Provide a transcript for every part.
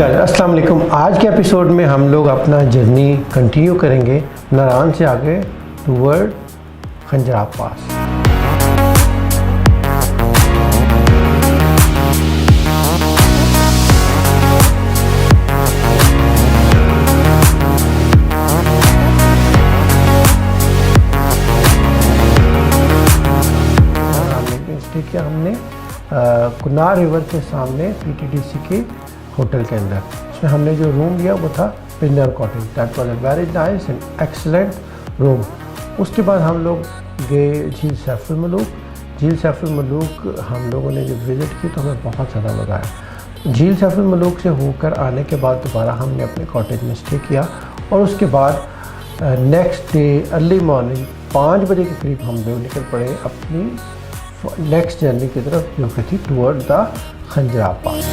नमस्कार, अस्सलाम वालेकुम। आज के एपिसोड में हम लोग अपना जर्नी कंटिन्यू करेंगे नारान से आगे टूवर्ड खंजराब पास। ठीक है, हमने कुनार रिवर के सामने पीटीडीसी के होटल के अंदर उसमें हमने जो रूम लिया वो था पिन्नर cottage. That was a very nice and excellent room. उसके बाद हम लोग गए झील सैफुल मलूक। झील सैफुल मलूक हम लोगों ने जब विज़िट की तो हमें बहुत ज़्यादा मज़ा आया। झील सैफुल मलूक से होकर आने के बाद दोबारा हमने अपने कॉटेज में स्टे किया और उसके बाद नेक्स्ट डे अर्ली मॉर्निंग 5 बजे के करीब हम लोग निकल पड़े अपनी नेक्स्ट जर्नी की तरफ, जो कि थी टूवर्ड द खंजराब पास।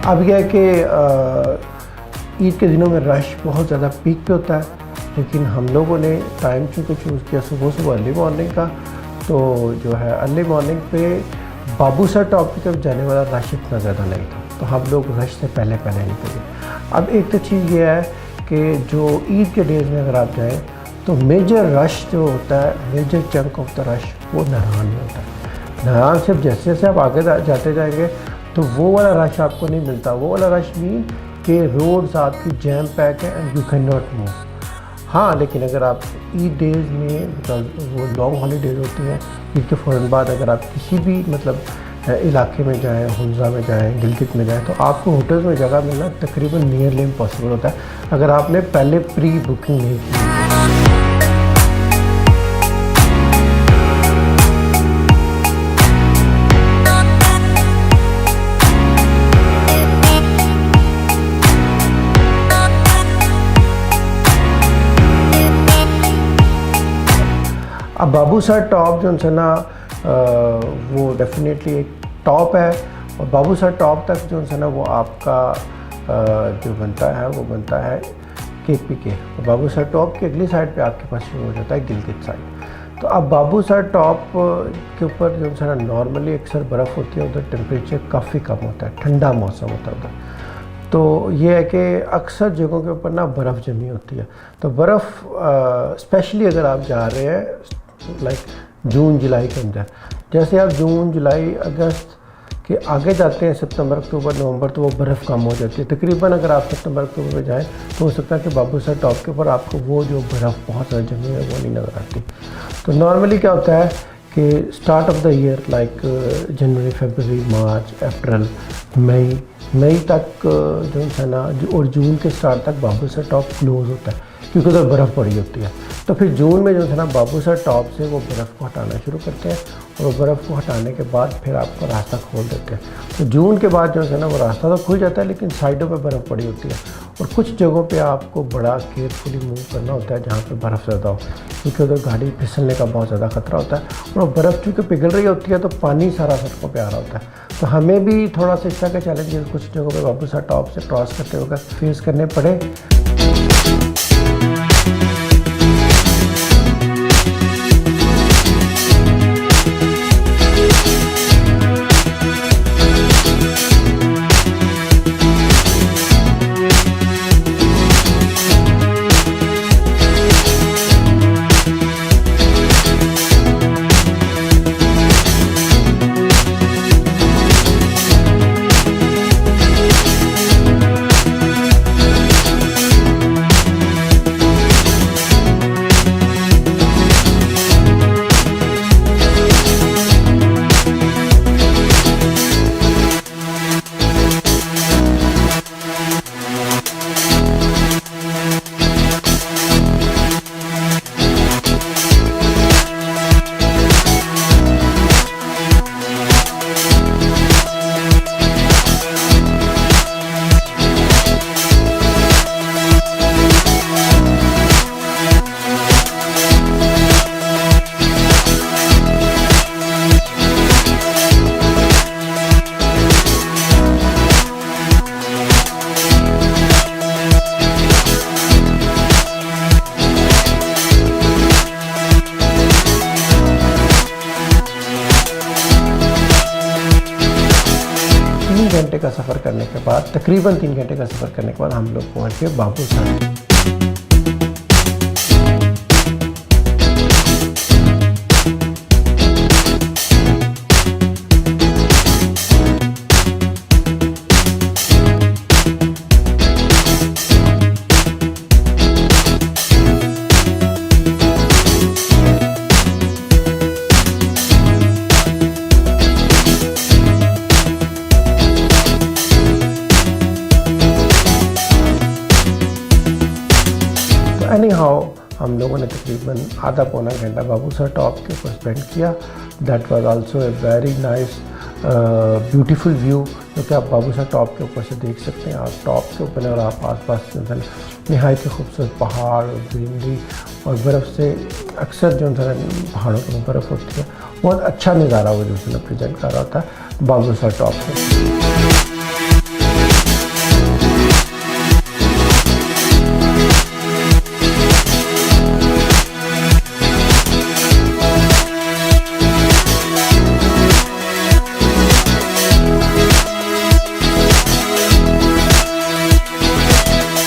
अब यह है कि ईद के दिनों में रश बहुत ज़्यादा पीक पे होता है, लेकिन हम लोगों ने टाइम चूँकि चूज़ किया सुबह अर्ली मॉर्निंग का, तो जो है अर्ली मॉर्निंग पे बाबूसर टॉप की तरफ जाने वाला रश इतना ज़्यादा नहीं था, तो हम लोग रश से पहले निकले। अब एक तो चीज़ ये है कि जो ईद के डेज़ में अगर आप जाएँ तो मेजर रश जो होता है, major chunk of the rush वो नारान में होता है। नारान से जैसे जैसे आप आगे जाते जाएंगे तो वो वाला रश आपको नहीं मिलता। वो वाला रश मीन कि रोड्स आपकी जैम पैक है and you can not move. हाँ, लेकिन अगर आप ईद डेज़ में वो लॉन्ग हॉलीडेज़ होती हैं, ईद के फ़ौरन बाद अगर आप किसी भी इलाके में जाएँ, हुंजा में जाएँ, गिलगित में जाएँ, तो आपको होटल्स में जगह मिलना तकरीबन नियरली इम्पॉसिबल होता है अगर आपने पहले प्री बुकिंग नहीं की। अब बाबूसर टॉप जो है ना वो डेफिनेटली एक टॉप है, और बाबूसर टॉप तक जो है ना वो आपका जो बनता है वो बनता है KPK। बाबूसर टॉप की अगली साइड पे आपके पास शुरू हो जाता है गिलगित साइड। तो अब बाबूसर टॉप के ऊपर जो है ना नॉर्मली अक्सर बर्फ़ होती है, उधर टेम्परेचर काफ़ी कम होता है, ठंडा मौसम होता है उधर। तो ये है कि अक्सर जगहों के ऊपर ना बर्फ़ जमी होती है। तो बर्फ़ स्पेशली अगर आप जा रहे हैं लाइक जून जुलाई के अंदर, जैसे आप जून जुलाई अगस्त के आगे जाते हैं, सितंबर अक्टूबर नवंबर, तो वो बर्फ़ कम हो जाती है तकरीबन। अगर आप सितंबर अक्टूबर में जाएं तो हो सकता है कि बाबूसर टॉप के ऊपर आपको वो जो बर्फ़ बहुत ज़्यादा जमी है वो नहीं नज़र आती। तो नॉर्मली क्या होता है कि start of the year like जनवरी फरवरी मार्च अप्रैल मई तक जो है ना, और जून के स्टार्ट तक बाबूसर टॉप क्लोज़ होता है क्योंकि उधर बर्फ़ पड़ी होती है। तो फिर जून में जो है ना बाबूसर टॉप से वो बर्फ़ को हटाना शुरू करते हैं, और बर्फ़ को हटाने के बाद फिर आपको रास्ता खोल देते हैं। तो जून के बाद जो है ना वो रास्ता तो खुल जाता है, लेकिन साइडों पे बर्फ़ पड़ी होती है, और कुछ जगहों पे आपको बड़ा केयरफुली मूव करना होता है जहाँ पे बर्फ़ ज़्यादा हो, क्योंकि उधर गाड़ी फिसलने का बहुत ज़्यादा खतरा होता है। और बर्फ़ चूँकि पिघल रही होती है तो पानी सारा सड़कों पर आ रहा होता है। तो हमें भी थोड़ा सा इस तरह के चैलेंजेस कुछ जगहों पर बाबूसर टॉप से क्रॉस करते हुए फेस करने पड़े। घंटे का सफ़र करने के बाद, तकरीबन 3 घंटे का सफ़र करने के बाद हम लोग पहुँच गए बाबूसर। एनी हाउ हम लोगों ने तकरीबन आधा पौना घंटा बाबूसर टॉप के ऊपर स्पेंड किया। That was also a very nice beautiful view जो कि आप बाबूसर टॉप के ऊपर से देख सकते हैं। आप टॉप के ऊपर और आप आसपास नहायत ही खूबसूरत पहाड़ और ग्रीनरी और बर्फ़ से अक्सर जो है पहाड़ों पर बर्फ़ होती है, बहुत अच्छा नज़ारा वो जो है प्रेजेंट कर रहा था बाबूसर टॉप से।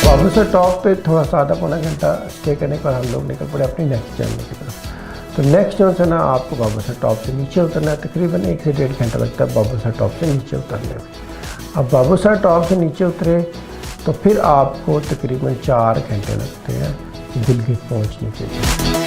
बाबूसर टॉप पे थोड़ा सा आधा पौना घंटा स्टे करने पर हम लोग निकल पड़े अपनी नेक्स्ट जर्नी की तरफ। तो नेक्स्ट जो है ना, आपको बाबूसर टॉप से नीचे उतरना है। तकरीबन 1 से 1.5 घंटा लगता है बाबूसर टॉप से नीचे उतरने में। अब बाबूसर टॉप से नीचे उतरे तो फिर आपको तकरीबन 4 घंटे लगते हैं गिलगित पहुँचने के लिए।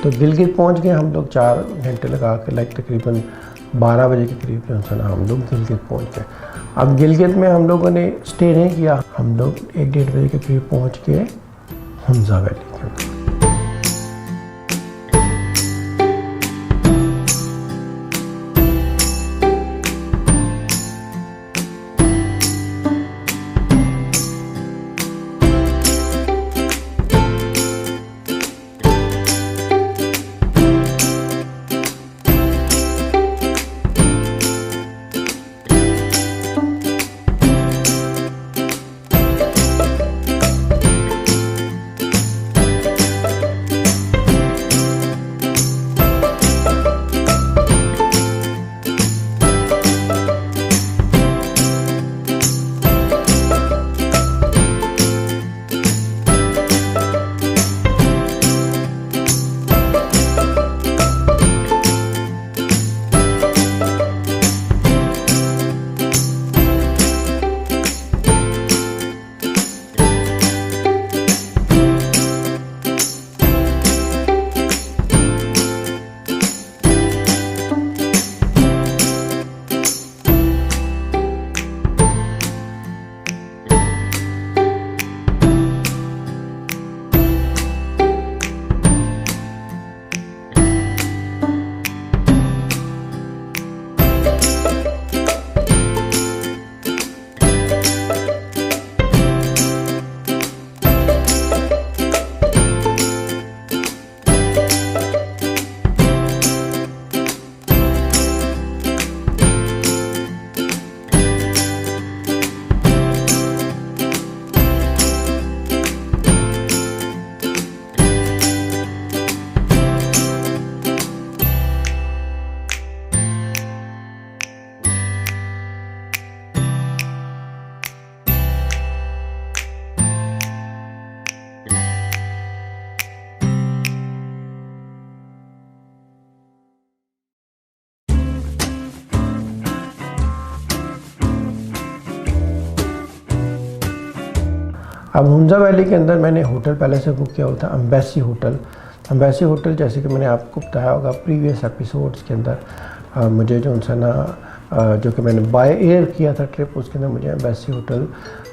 तो गिलगित पहुंच गए हम लोग 4 घंटे लगा के, लाइक तकरीबन 12 बजे के करीब जो है ना हम लोग गिलगित पहुंच गए। अब गिलगित में हम लोगों ने स्टे नहीं किया, हम लोग 1-1.5 बजे के करीब पहुंच गए हुंजा वैली के अंदर। अब हुंजा वैली के अंदर मैंने होटल पहले से बुक किया हुआ था, एम्बेसी होटल। एम्बेसी होटल जैसे कि मैंने आपको बताया होगा प्रीवियस एपिसोड्स के अंदर, मुझे जो है ना जो कि मैंने बाय एयर किया था ट्रिप, उसके अंदर मुझे एम्बेसी होटल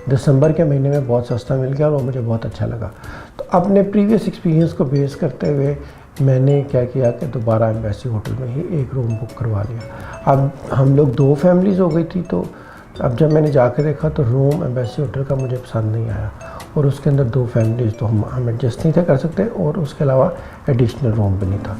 दिसंबर के महीने में बहुत सस्ता मिल गया और वो मुझे बहुत अच्छा लगा। तो अपने प्रीवियस एक्सपीरियंस को बेस करते हुए मैंने क्या किया कि दोबारा एम्बेसी होटल में ही एक रूम बुक करवा लिया। अब हम लोग 2 फैमिलीज़ हो गई थी, तो अब जब मैंने जाकर देखा तो रूम एम्बेसी होटल का मुझे पसंद नहीं आया और उसके अंदर 2 फैमिलीज़ तो हम एडजस्ट नहीं थे कर सकते और उसके अलावा एडिशनल रूम भी नहीं था।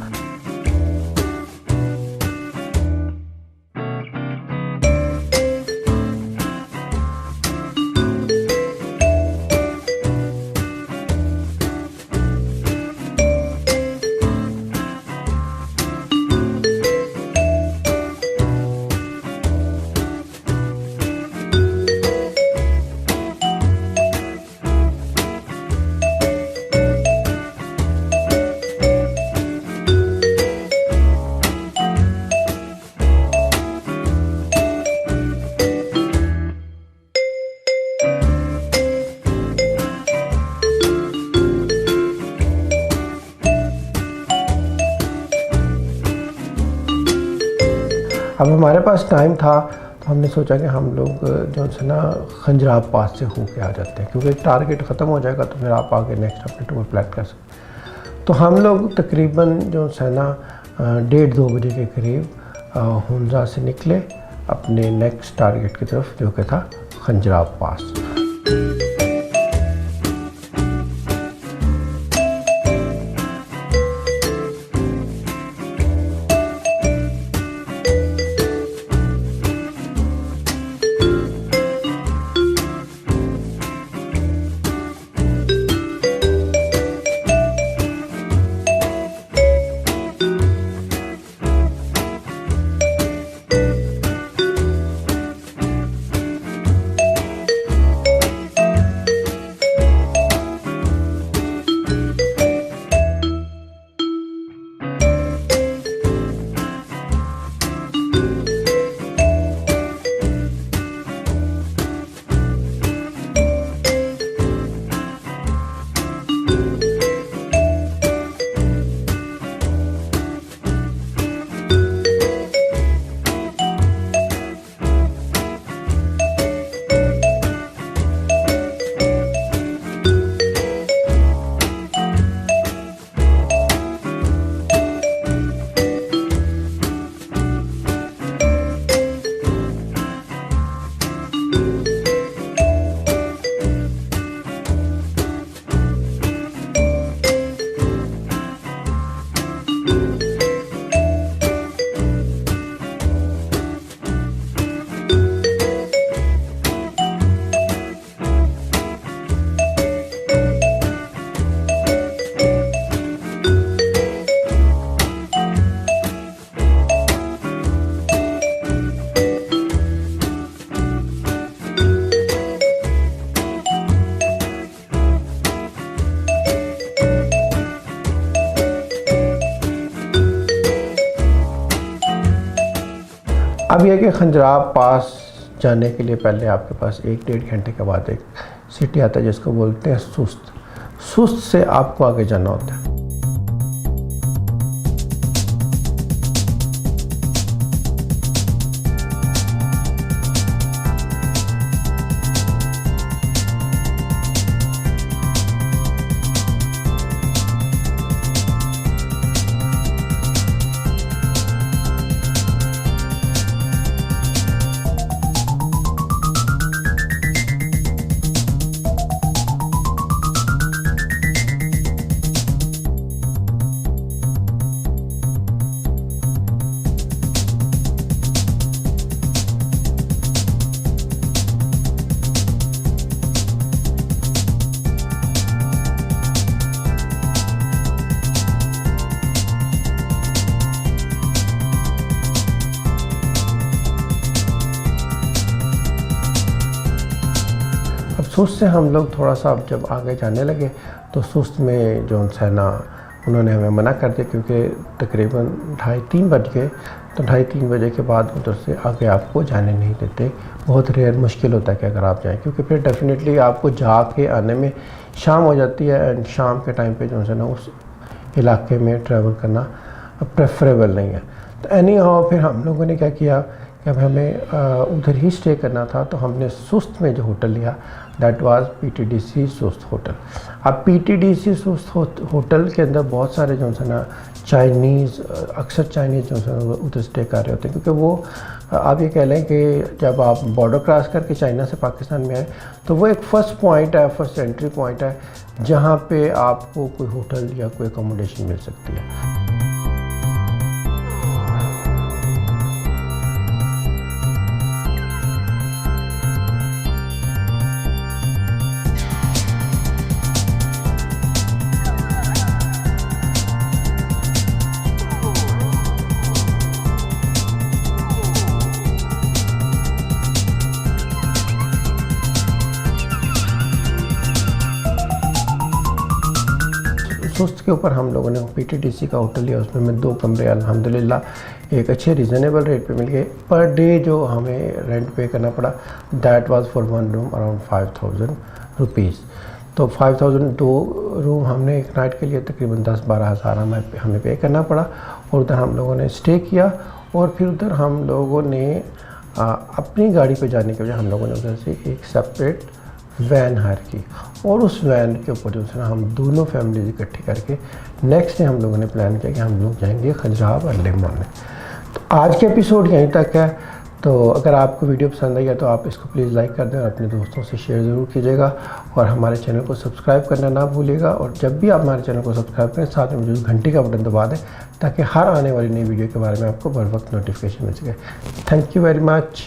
अब हमारे पास टाइम था तो हमने सोचा कि हम लोग जो है ना खंजराब पास से होके आ जाते हैं, क्योंकि टारगेट ख़त्म हो जाएगा तो फिर आप आगे नेक्स्ट अपने टूर प्लान कर सकते। तो हम लोग तकरीबन जो है ना 1:30-2 बजे के करीब हुंजा से निकले अपने नेक्स्ट टारगेट की तरफ, जो कि था खंजराब पास। अब यह कि खंजराब पास जाने के लिए पहले आपके पास 1-1.5 घंटे के बाद एक सिटी आता है जिसको बोलते हैं सुस्त। सुस्त से आपको आगे जाना होता है। सुस्त से हम लोग थोड़ा सा अब जब आगे जाने लगे तो सुस्त में जो है ना उन्होंने हमें मना कर दिया, क्योंकि तकरीबन 2:30-3 बज गए। तो 2:30-3 बजे के बाद उधर से आगे आपको जाने नहीं देते। बहुत रेयर मुश्किल होता है कि अगर आप जाएं, क्योंकि फिर डेफिनेटली आपको जाके आने में शाम हो जाती है एंड शाम के टाइम पे जो है ना उस इलाके में ट्रैवल करना प्रेफरेबल नहीं है। तो एनी हाउ फिर हम लोगों ने क्या किया कि अब हमें उधर ही स्टे करना था, तो हमने सुस्त में जो होटल लिया दैट वाज PTDC सुस्त होटल। अब PTDC सुस्त होटल के अंदर बहुत सारे जो है ना चाइनीज़, अक्सर चाइनीज़ जो है उधर स्टे कर रहे होते हैं, क्योंकि वो आप ये कह लें कि जब आप बॉर्डर क्रॉस करके चाइना से पाकिस्तान में आए तो वो एक फ़र्स्ट पॉइंट है, फर्स्ट एंट्री पॉइंट है जहाँ पे आपको कोई होटल या कोई अकोमोडेशन मिल सकती है। सुस्त के ऊपर हम लोगों ने PTDC का होटल लिया, उसमें हमें 2 कमरे अल्हम्दुलिल्लाह एक अच्छे रिजनेबल रेट पे मिल गए। पर डे जो हमें रेंट पे करना पड़ा that was for 1 room around 5000 rupees. तो 5000 2 रूम हमने एक नाइट के लिए तकरीबन 10-12 हज़ार हमें पे करना पड़ा। और उधर हम लोगों ने स्टे किया और फिर उधर हम लोगों ने अपनी गाड़ी पे जाने के बजाय हम लोगों ने उधर से एक सेपरेट वैन हायर की और उस वैन के ऊपर जो है ना हम दोनों फैमिलीज इकट्ठी करके नेक्स्ट डे हम लोगों ने प्लान किया कि हम लोग जाएंगे खजुराहो अर्ली मॉर्निंग। तो आज के एपिसोड यहीं तक है। तो अगर आपको वीडियो पसंद आई है तो आप इसको प्लीज़ लाइक कर दें और अपने दोस्तों से शेयर ज़रूर कीजिएगा और हमारे चैनल को सब्सक्राइब करना ना भूलिएगा। और जब भी आप हमारे चैनल को सब्सक्राइब करें साथ में मुझे घंटी का बटन दबा दें ताकि हर आने वाली नई वीडियो के बारे में आपको बर वक्त नोटिफिकेशन मिल सके। Thank you very much.